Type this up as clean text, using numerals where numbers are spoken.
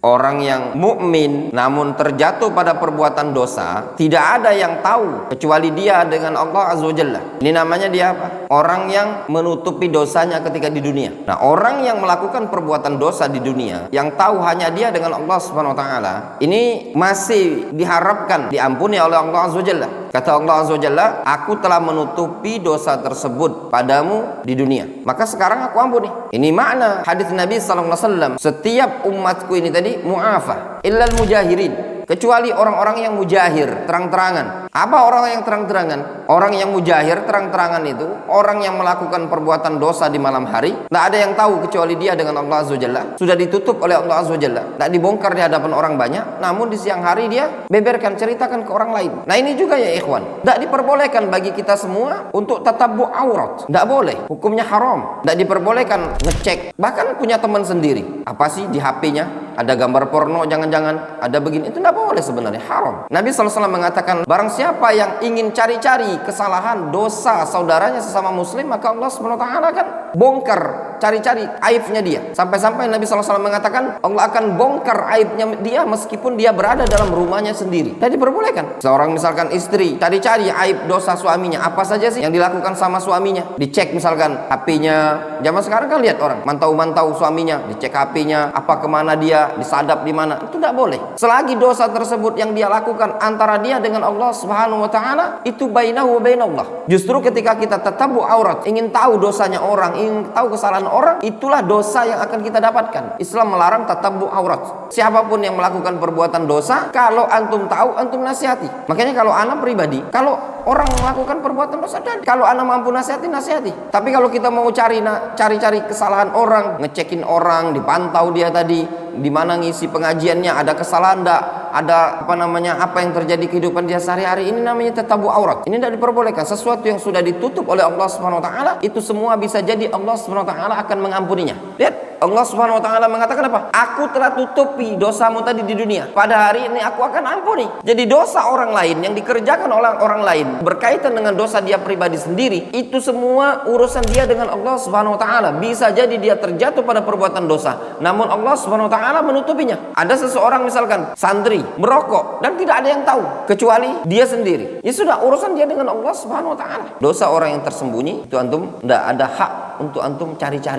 Orang yang mukmin namun terjatuh pada perbuatan dosa, tidak ada yang tahu kecuali dia dengan Allah Azza wa Jalla. Ini namanya dia apa? Orang yang menutupi dosanya ketika di dunia. Nah, orang yang melakukan perbuatan dosa di dunia, yang tahu hanya dia dengan Allah Subhanahu wa taala, ini masih diharapkan diampuni oleh Allah Azza wa Jalla. Kata Allah Azza wa Jalla, aku telah menutupi dosa tersebut padamu di dunia, maka sekarang aku ampuni. Ini makna hadis Nabi sallallahu alaihi wasallam, setiap umatku ini tadi mu'afa illal mujahirin, kecuali orang-orang yang mujahir, terang-terangan. Apa orang yang terang-terangan? Orang yang mujahir, terang-terangan itu orang yang melakukan perbuatan dosa di malam hari, tidak ada yang tahu kecuali dia dengan Allah Azza wa Jalla. Sudah ditutup oleh Allah Azza wa Jalla, tidak dibongkar di hadapan orang banyak, namun di siang hari dia beberkan, ceritakan ke orang lain. Nah, ini juga ya ikhwan, tidak diperbolehkan bagi kita semua untuk tatabbu aurat. Tidak boleh, hukumnya haram. Tidak diperbolehkan ngecek, bahkan punya teman sendiri, apa sih di HP-nya ada gambar porno, jangan-jangan ada begini, itu tidak boleh, sebenarnya haram. Nabi SAW mengatakan, barang siapa yang ingin cari-cari kesalahan dosa saudaranya sesama muslim, maka Allah SWT akan bongkar, cari-cari aibnya dia. Sampai-sampai Nabi SAW mengatakan, Allah akan bongkar aibnya dia meskipun dia berada dalam rumahnya sendiri. Jadi diperbolehkan. Seorang misalkan istri cari-cari aib dosa suaminya, apa saja sih yang dilakukan sama suaminya, dicek misalkan HP-nya. Zaman sekarang kan lihat orang mantau-mantau suaminya, dicek HP-nya, apa kemana dia, disadap di mana, itu tidak boleh. Selagi dosa tersebut yang dia lakukan antara dia dengan Allah Subhanahu wa taala, itu bainahu wa bainallah. Justru ketika kita tatabbu aurat, ingin tahu dosanya orang, ingin tahu kesalahan orang, itulah dosa yang akan kita dapatkan. Islam melarang tatabbu aurat. Siapapun yang melakukan perbuatan dosa, kalau antum tahu, antum nasihati. Makanya kalau anak pribadi, kalau orang melakukan perbuatan dosa, dan kalau anak mampu nasihati, nasihati. Tapi kalau kita mau cari-cari kesalahan orang, ngecekin orang, dipantau dia tadi di mana ngisi pengajiannya, ada kesalahan enggak, ada apa yang terjadi kehidupan dia sehari-hari, ini namanya tatabbu aurat. Ini tidak diperbolehkan. Sesuatu yang sudah ditutup oleh Allah Subhanahu wa taala, itu semua bisa jadi Allah Subhanahu wa taala akan mengampuninya. Lihat, Allah Subhanahu wa taala mengatakan apa? Aku telah tutupi dosamu tadi di dunia, pada hari ini aku akan ampuni. Jadi dosa orang lain yang dikerjakan oleh orang lain berkaitan dengan dosa dia pribadi sendiri, itu semua urusan dia dengan Allah Subhanahu wa taala. Bisa jadi dia terjatuh pada perbuatan dosa, namun Allah Subhanahu wa taala menutupinya. Ada seseorang misalkan santri merokok dan tidak ada yang tahu kecuali dia sendiri, ya sudah, urusan dia dengan Allah Subhanahu wa taala. Dosa orang yang tersembunyi itu antum tidak ada hak untuk antum cari-cari.